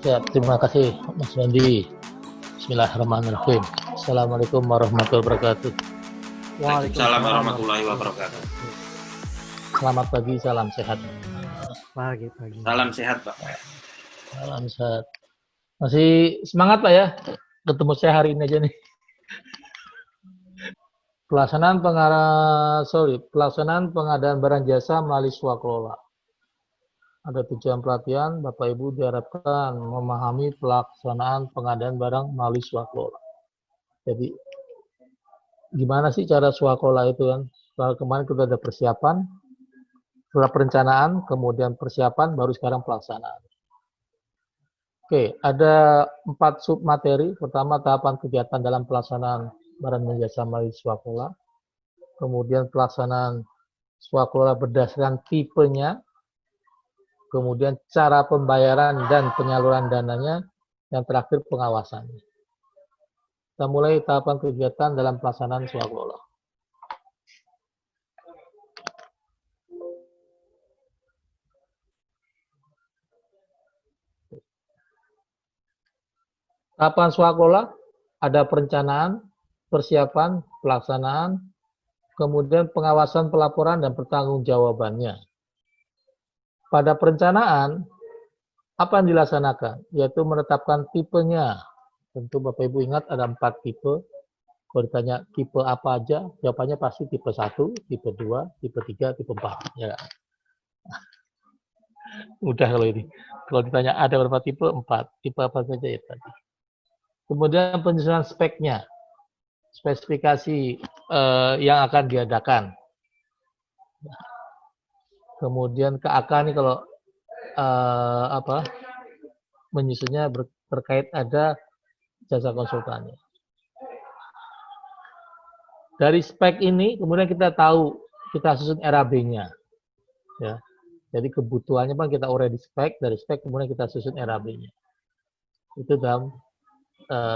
Ya, terima kasih Mas Wandi. Bismillahirrahmanirrahim. Assalamualaikum warahmatullahi wabarakatuh. Waalaikumsalam Waalaikumsalam warahmatullahi warahmatullahi wabarakatuh. wabarakatuh. Selamat pagi, salam sehat. Pagi. Salam sehat, Pak. Salam sehat. Masih semangat Pak ya? Ketemu saya hari ini aja nih. Pelaksanaan pengadaan barang jasa melalui swakelola. Ada tujuan pelatihan, Bapak Ibu diharapkan memahami pelaksanaan pengadaan barang melalui swakelola. Jadi, gimana sih cara swakelola itu kan? Setelah kemarin kita ada persiapan, setelah perencanaan, kemudian persiapan, baru sekarang pelaksanaan. Oke, ada 4 submateri. Pertama, tahapan kegiatan dalam pelaksanaan barang dan jasa melalui swakelola. Kemudian pelaksanaan swakelola berdasarkan tipenya. Kemudian cara pembayaran dan penyaluran dananya. Yang terakhir, pengawasannya. Kita mulai tahapan kegiatan dalam pelaksanaan swakelola. Tahapan swakelola ada perencanaan, persiapan, pelaksanaan, kemudian pengawasan pelaporan dan pertanggungjawabannya. Pada perencanaan, apa yang dilaksanakan? Yaitu menetapkan tipenya. Tentu Bapak Ibu ingat ada 4 tipe. Kalau ditanya tipe apa aja, jawabannya pasti tipe 1, tipe 2, tipe 3, tipe 4. Ya. Mudah kalau ini. Kalau ditanya ada berapa tipe? 4. Tipe apa saja ya tadi. Kemudian penyusunan speknya, spesifikasi yang akan diadakan. Kemudian KAK nih kalau menyusunnya terkait ada jasa konsultannya. Dari spek ini kemudian kita tahu kita susun RAB-nya. Ya. Jadi kebutuhannya kan kita urai di spek, dari spek kemudian kita susun RAB-nya. Itu dalam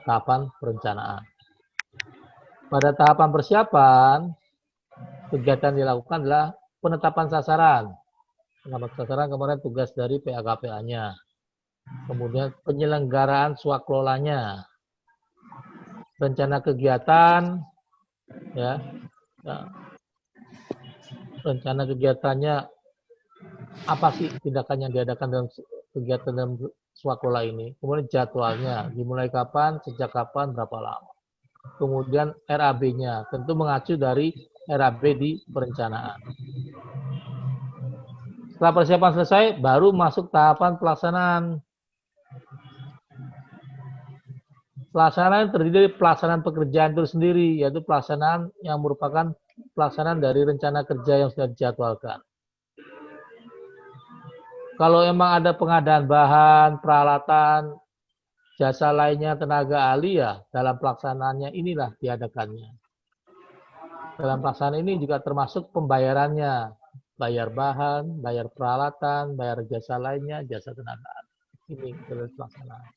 tahapan perencanaan. Pada tahapan persiapan, kegiatan dilakukan adalah penetapan sasaran. Penetapan sasaran kemarin tugas dari PAKPA-nya. Kemudian penyelenggaraan swakelolanya. Rencana kegiatan, ya. Rencana kegiatannya apa sih tindakan yang diadakan dalam kegiatan dalam swakelola ini. Kemudian jadwalnya, dimulai kapan, sejak kapan, berapa lama. Kemudian RAB-nya, tentu mengacu dari RAB di perencanaan. Setelah persiapan selesai, baru masuk tahapan pelaksanaan. Pelaksanaan terdiri dari pelaksanaan pekerjaan itu sendiri, yaitu pelaksanaan yang merupakan pelaksanaan dari rencana kerja yang sudah dijadwalkan. Kalau emang ada pengadaan bahan, peralatan, jasa lainnya, tenaga ahli ya, dalam pelaksanaannya inilah diadakannya. Dalam pelaksanaan ini juga termasuk pembayarannya, bayar bahan, bayar peralatan, bayar jasa lainnya, jasa tenaga ahli. Ini dalam pelaksanaan.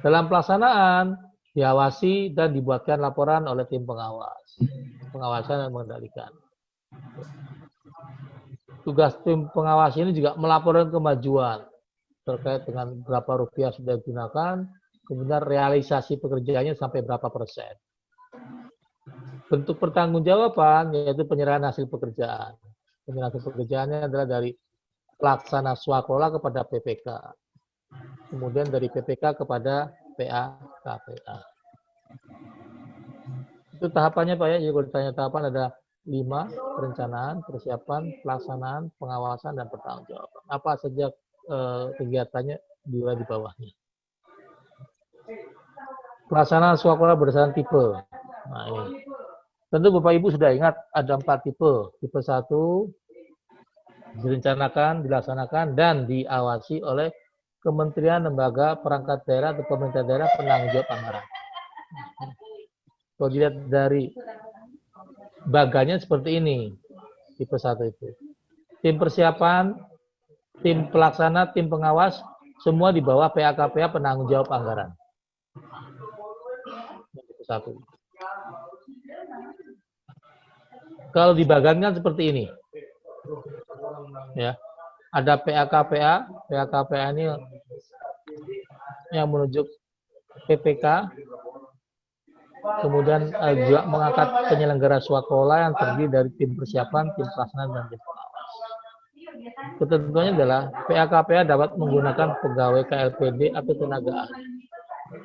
Dalam pelaksanaan diawasi dan dibuatkan laporan oleh tim pengawas. Pengawasan dan mengendalikan. Tugas tim pengawas ini juga melaporkan kemajuan terkait dengan berapa rupiah sudah digunakan, kemudian realisasi pekerjaannya sampai berapa persen. Bentuk pertanggungjawaban yaitu penyerahan hasil pekerjaan. Penyerahan hasil pekerjaannya adalah dari pelaksana swakelola kepada PPK. Kemudian dari PPK kepada PAKPA. Itu tahapannya Pak ya, jadi kalau ditanya tahapan ada 5, perencanaan, persiapan, pelaksanaan, pengawasan, dan pertanggungjawaban. Apa saja kegiatannya diurai di bawahnya. Pelaksanaan swakelola berdasarkan tipe. Nah ini. Tentu Bapak Ibu sudah ingat ada 4 tipe. Tipe 1 direncanakan, dilaksanakan, dan diawasi oleh Kementerian, lembaga, perangkat daerah, atau pemerintah daerah penanggung jawab anggaran. Kalau dilihat dari baganya seperti ini, tipe 1 itu. Tim persiapan, tim pelaksana, tim pengawas, semua di bawah PAKPA penanggung jawab anggaran. Tipe 1. Kalau dibagangkan seperti ini. Ya. Ada PAKPA ini yang menunjuk PPK, kemudian juga mengangkat penyelenggara swakelola yang terdiri dari tim persiapan, tim pelaksanaan, dan tim pengawas. Ketentuannya adalah PA-KPA dapat menggunakan pegawai KLPD atau tenaga ahli.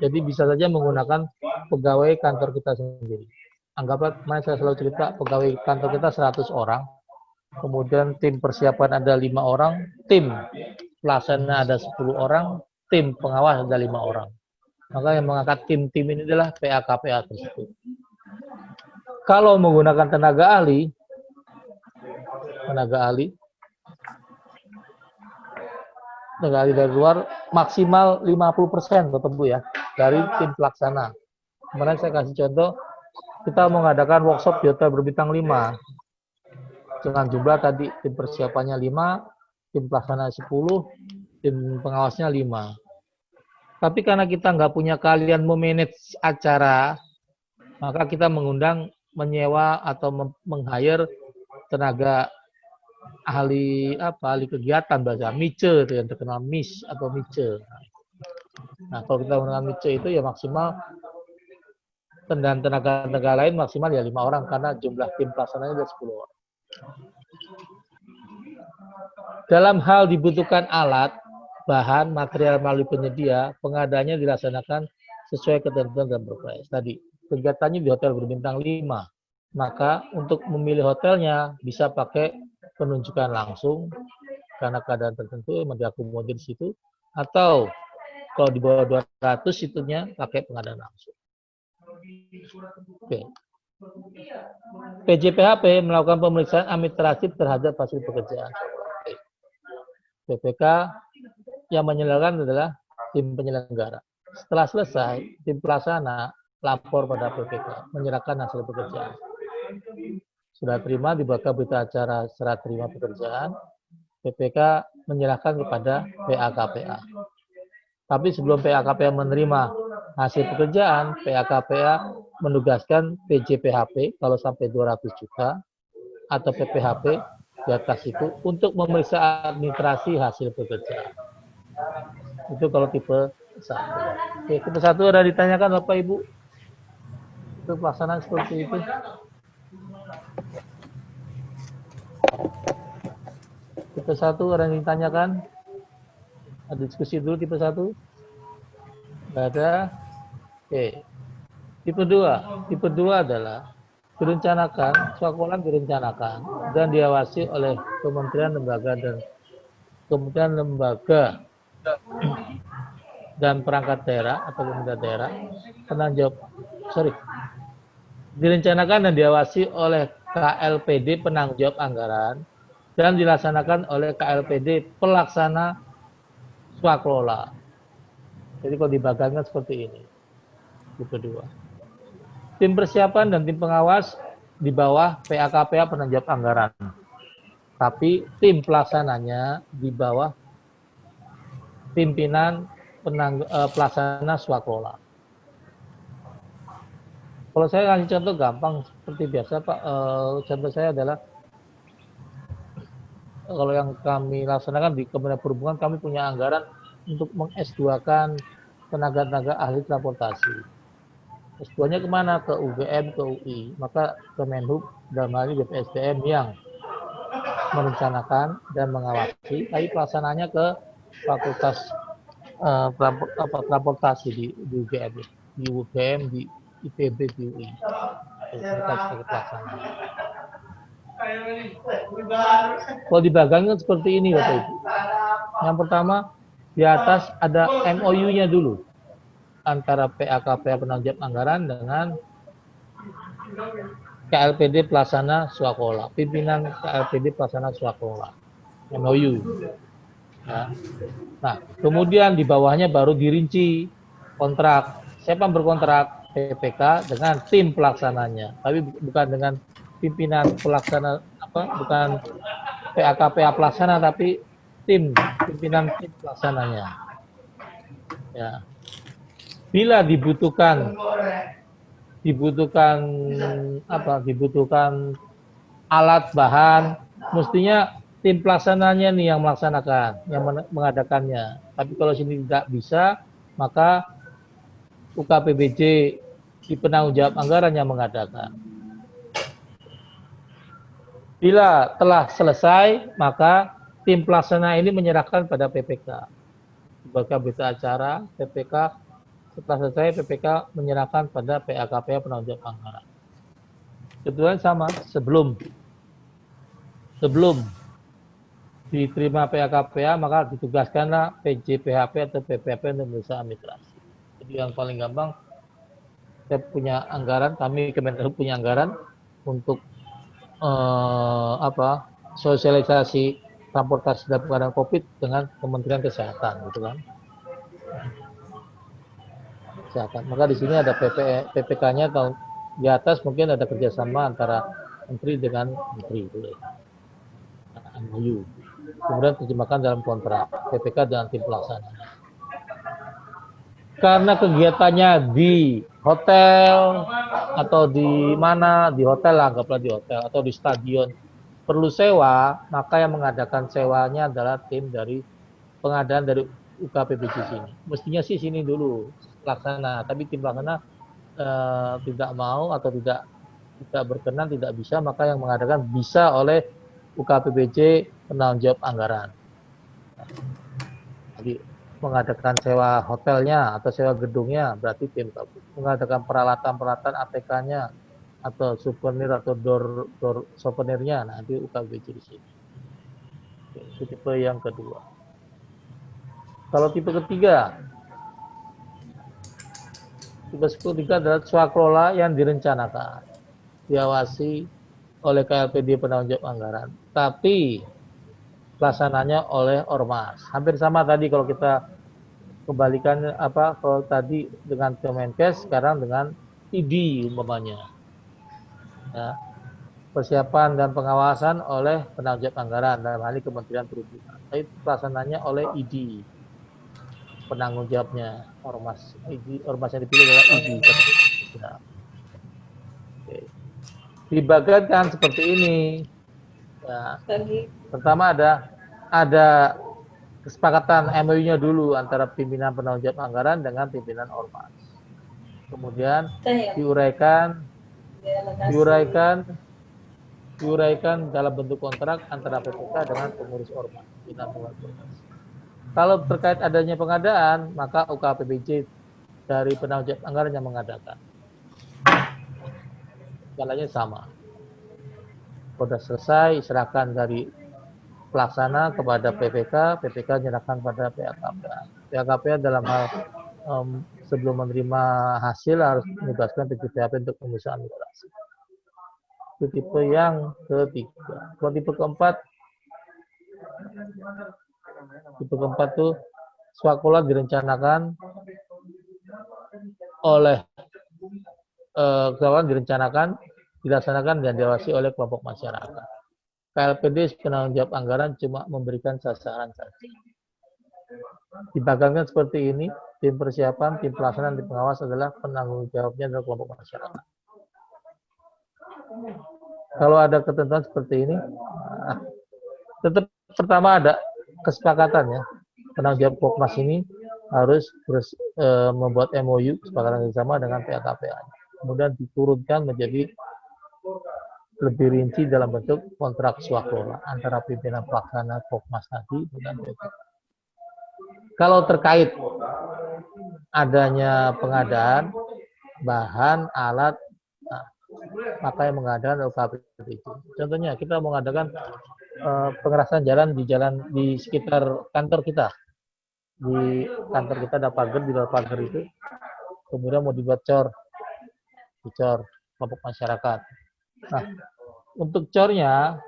Jadi bisa saja menggunakan pegawai kantor kita sendiri. Anggaplah kemarin saya selalu cerita pegawai kantor kita 100 orang, kemudian tim persiapan ada 5 orang, tim pelaksana ada 10 orang, tim pengawas ada 5 orang. Maka yang mengangkat tim-tim ini adalah PA-KPA tersebut. Kalau menggunakan tenaga ahli dari luar maksimal 50% Bapak Ibu ya, dari tim pelaksana. Kemarin saya kasih contoh, kita mengadakan workshop di hotel berbintang 5 dengan jumlah tadi tim persiapannya 5, tim pelaksana 10, tim pengawasnya 5. Tapi karena kita nggak punya keahlian memanage acara, maka kita menyewa atau meng-hire tenaga ahli kegiatan bahasa MICE itu yang terkenal MIS atau MICE. Nah, kalau kita menggunakan MICE itu ya maksimal, dan tenaga lain maksimal ya 5 orang karena jumlah tim pelaksananya ada 10 orang. Dalam hal dibutuhkan alat, bahan, material melalui penyedia, pengadaannya dilaksanakan sesuai ketentuan dan progres. Tadi, kegiatannya di hotel berbintang 5. Maka untuk memilih hotelnya bisa pakai penunjukan langsung karena keadaan tertentu yang diakomodir di situ, atau kalau di bawah 200 itunya pakai pengadaan langsung. Oke. PJPHP melakukan pemeriksaan administratif terhadap hasil pekerjaan. PPK yang menyelenggarakan adalah tim penyelenggara. Setelah selesai, tim pelaksana lapor pada PPK, menyerahkan hasil pekerjaan. Sudah terima, dibaca berita acara serah terima pekerjaan, PPK menyerahkan kepada PA-KPA. Tapi sebelum PA-KPA menerima hasil pekerjaan, PA-KPA menugaskan PJPHP kalau sampai 200 juta atau PPHP di atas itu untuk memeriksa administrasi hasil pekerjaan. Itu kalau tipe 1. Oke, tipe 1 ada ditanyakan Bapak Ibu? Itu pelaksanaan seperti itu. Tipe 1 ada yang ditanyakan? Ada diskusi dulu tipe 1? Tidak ada? Oke. Tipe 2. Tipe 2 adalah direncanakan, swakelola direncanakan dan diawasi oleh kementerian lembaga dan perangkat daerah atau pemerintah daerah direncanakan dan diawasi oleh KLPD penanggung jawab anggaran dan dilaksanakan oleh KLPD pelaksana swakelola. Jadi kalau dibagangkan seperti ini. Tipe 2. Tim persiapan dan tim pengawas di bawah PA-KPA penanggung jawab anggaran. Tapi tim pelaksananya di bawah pimpinan pelaksana swakelola. Kalau saya kasih contoh gampang seperti biasa Pak, contoh saya adalah kalau yang kami laksanakan di Kementerian Perhubungan, kami punya anggaran untuk meng-S2-kan tenaga-tenaga ahli transportasi. S2-nya kemana? Ke UGM, ke UI. Maka Kemenhub dalam hal ini BPSDM yang merencanakan dan mengawasi, tapi pelaksananya ke Fakultas Transportasi di UGM, di UGM, di IPB, di UI. Kalau dibagangkan seperti ini Bapak Ibu. Yang pertama, di atas ada MOU-nya dulu antara PA-KPA penanggung jawab anggaran dengan KLPD pelaksana swakelola, pimpinan KLPD pelaksana swakelola, MOU. Ya. Nah, kemudian di bawahnya baru dirinci kontrak. Siapa yang berkontrak? PPK dengan tim pelaksananya, tapi bukan dengan pimpinan pelaksana bukan PA-KPA pelaksana, tapi pimpinan tim pelaksananya. Ya. Bila dibutuhkan alat bahan, mestinya tim pelaksananya nih yang melaksanakan, yang mengadakannya. Tapi kalau sini tidak bisa, maka UKPBJ di penanggung jawab anggaran yang mengadakan. Bila telah selesai, maka tim pelaksana ini menyerahkan pada PPK. Sebagai berita acara, PPK setelah selesai, PPK menyerahkan pada PAKPA penanggung jawab anggaran. Kebetulan sama, sebelum diterima PAKPA, maka ditugaskanlah PJPHP atau PPHP untuk berusaha administrasi. Jadi yang paling gampang, saya punya anggaran, kami Kementerian punya anggaran untuk sosialisasi transportasi dalam keadaan COVID dengan Kementerian Kesehatan, gitu kan? Kesehatan. Maka di sini ada PPK-nya, kalau di atas mungkin ada kerjasama antara menteri dengan menteri, MOU. Kemudian terjemahkan dalam kontrak PPK dengan tim pelaksana. Karena kegiatannya di hotel atau di mana, di hotel, anggaplah di hotel atau di stadion, perlu sewa, maka yang mengadakan sewanya adalah tim dari pengadaan dari UKPBJ sini. Mestinya sih sini dulu pelaksana, tapi tim pelaksana tidak mau atau tidak berkenan, tidak bisa, maka yang mengadakan bisa oleh UKPBJ penanggung jawab anggaran. Jadi mengadakan sewa hotelnya atau sewa gedungnya berarti tim mengadakan peralatan ATK-nya atau souvenir atau door souvenirnya nanti UKPBJ di sini. Itu tipe yang kedua. Kalau tipe ketiga adalah swakelola yang direncanakan, diawasi oleh KLPD penanggung jawab anggaran, tapi pelaksananya oleh Ormas. Hampir sama tadi kalau kita kembalikan kalau tadi dengan Kemenkes, sekarang dengan ID umpamanya. Ya, persiapan dan pengawasan oleh penanggung jawab anggaran dalam hal ini Kementerian Perhubungan. Tapi pelaksananya oleh ID. Penanggung jawabnya Ormas. Ormas yang dipilih adalah ID. Ya. Oke. Dibagikan seperti ini. Ya. Pertama ada kesepakatan MOU-nya dulu antara pimpinan penanggung jawab anggaran dengan pimpinan Ormas. Kemudian diuraikan dalam bentuk kontrak antara PPK dengan pengurus Ormas. Kalau terkait adanya pengadaan, maka UKPBJ dari penanggung jawab anggaran yang mengadakan. Segalanya sama. Sudah selesai, serahkan dari pelaksana kepada PPK, PPK menyerahkan pada PAKPA. PAKPA dalam hal sebelum menerima hasil harus menugaskan PJPHP untuk pengusahaan administrasi. Itu tipe yang ketiga. Kalau tipe keempat tuh swakelola direncanakan oleh dilaksanakan dan diawasi oleh kelompok masyarakat. KLPD penanggung jawab anggaran cuma memberikan sasaran saja. Dibagangkan seperti ini, tim persiapan, tim pelaksanaan, tim pengawas adalah penanggung jawabnya adalah kelompok masyarakat. Kalau ada ketentuan seperti ini, tetap pertama ada kesepakatan ya. Penanggung jawab Pokmas ini harus membuat MOU kesepakatan bersama dengan PAKPA. Kemudian diturunkan menjadi lebih rinci dalam bentuk kontrak swakelola antara pimpinan pelaksana Pokmas tadi dengan PPK. Kalau terkait adanya pengadaan bahan, alat, maka yang mengadakan UKPBJ. Contohnya kita mengadakan pengerasan jalan di sekitar kantor kita. Di kantor kita ada pagar, di luar pagar itu kemudian mau dibuat cor kelompok masyarakat. Nah, untuk cornya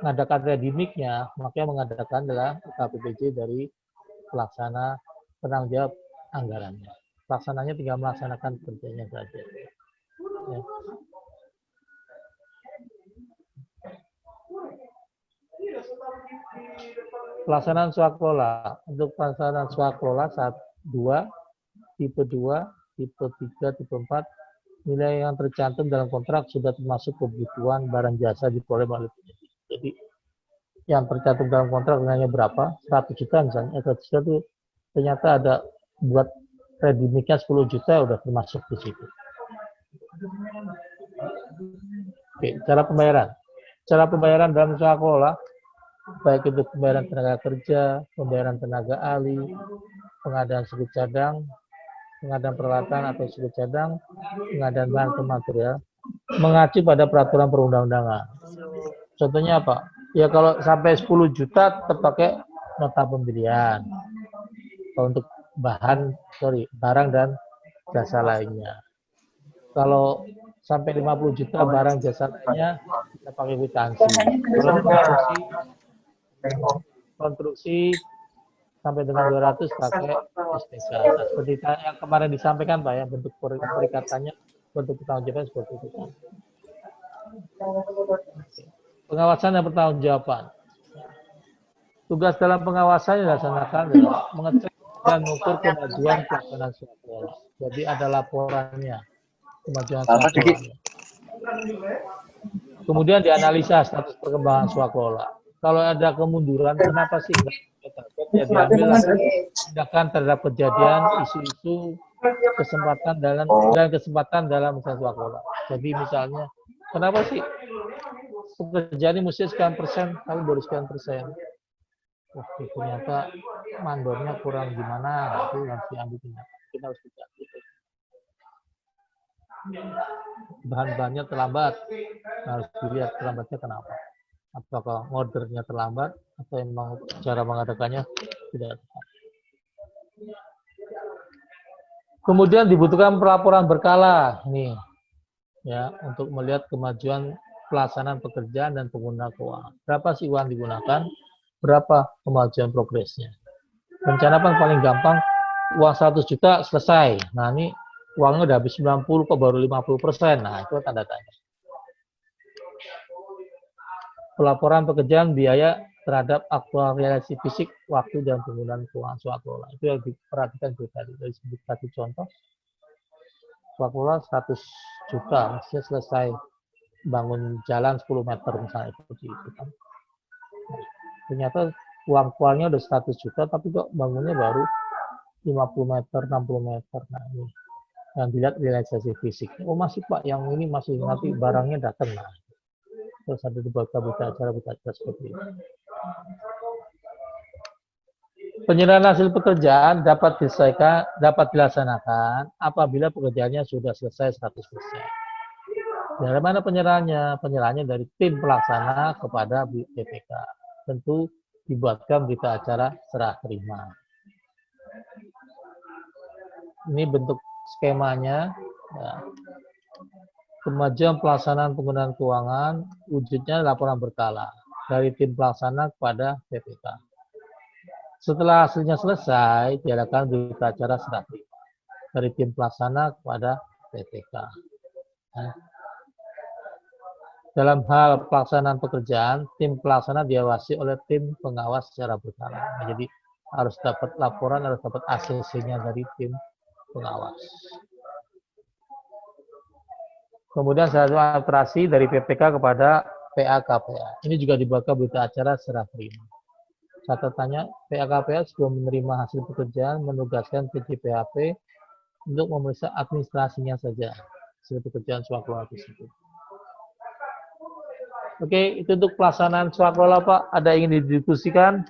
mengadakan redimiknya, maka yang mengadakan adalah UKPBJ dari pelaksana penanggung jawab anggarannya. Pelaksananya tinggal melaksanakan kerjanya saja. Ya. Pelaksanaan swakelola. Untuk pelaksanaan swakelola 2, tipe 2, tipe 3, tipe 4, nilai yang tercantum dalam kontrak sudah termasuk kebutuhan barang jasa diperoleh melalui penyidik. Jadi yang tercantum dalam kontrak nilainya berapa? 100 juta misalnya. 100 juta itu ternyata ada buat ready mic-nya 10 juta udah termasuk di situ. Oke, cara pembayaran. Cara pembayaran dalam usaha kelola, baik itu pembayaran tenaga kerja, pembayaran tenaga ahli, pengadaan sudut cadang, pengadaan peralatan atau sudut cadang, pengadaan bahan atau material, mengacu pada peraturan perundang-undangan. Contohnya apa? Ya kalau sampai 10 juta terpakai nota pembelian. Kalau untuk barang dan jasa lainnya. Kalau sampai 50 juta barang jasa lainnya kita pakai kwitansi. Kalau konstruksi sampai dengan 200 pakai SPK. Nah, seperti yang kemarin disampaikan Pak ya, bentuk perikatannya, bentuk pertanggungjawaban seperti itu. Pengawasan dan pertanggungjawaban. Tugas dalam pengawasan yang dilaksanakan adalah mengecek dan mengukur kemajuan pelaksanaan suatu kelola. Jadi ada laporannya, kemajuan suatu kelola. Kemudian dianalisa status perkembangan suatu kelola. Kalau ada kemunduran, kenapa sih? Ya diambil tindakan terhadap kejadian, isu-isu, kesempatan dalam usaha suatu kelola. Jadi misalnya, kenapa sih pekerjaan ini mesti sekian persen, tapi baru sekian persen? Oke, ternyata mandornya kurang gimana, itu harus diambil tindakan. Kita harus bicara gitu. Bahan-bahannya terlambat, harus dilihat terlambatnya kenapa. Apakah ordernya terlambat atau memang cara mengadakannya tidak tepat. Kemudian dibutuhkan pelaporan berkala nih, ya, untuk melihat kemajuan pelaksanaan pekerjaan dan penggunaan keuangan. Berapa sih uang digunakan? Berapa kemajuan progresnya? Rencana paling gampang, uang 100 juta selesai. Nah ini uangnya udah habis 90 kok baru 50%. Nah itu tanda tanya. Pelaporan pekerjaan biaya terhadap aktualisasi fisik, waktu dan penggunaan keuangan swaklola. Itu yang diperhatikan tadi. Dari satu contoh, swaklola 100 juta, maksudnya selesai bangun jalan 10 meter misalnya seperti itu kan. Ternyata uang-uangnya udah 100 juta, tapi kok bangunnya baru 50 meter, 60 meter. Nah ini yang dilihat realisasi fisik. Oh masih Pak, yang ini masih nanti barangnya datang. Nah, terus ada berita acara seperti itu. Penyerahan hasil pekerjaan dapat dilaksanakan apabila pekerjaannya sudah selesai 100%. Dari mana penyerahannya? Penyerahannya dari tim pelaksana kepada BPK. Tentu dibuatkan berita acara serah terima. Ini bentuk skemanya. Ya. Kemajuan pelaksanaan penggunaan keuangan, wujudnya laporan berkala dari tim pelaksana kepada BPK. Setelah hasilnya selesai, diadakan berita acara serah terima dari tim pelaksana kepada BPK. Nah, dalam hal pelaksanaan pekerjaan, tim pelaksana diawasi oleh tim pengawas secara berkala. Nah, jadi harus dapat laporan, harus dapat ACC-nya dari tim pengawas. Kemudian satu administrasi dari PPK kepada PA-KPA. Ini juga dibuatkan berita acara serah terima. Catatannya, PA-KPA sebelum menerima hasil pekerjaan menugaskan PJPHP untuk memeriksa administrasinya saja hasil pekerjaan swaklola tersebut. Oke, itu untuk pelaksanaan swaklola Pak. Ada yang ingin didiskusikan?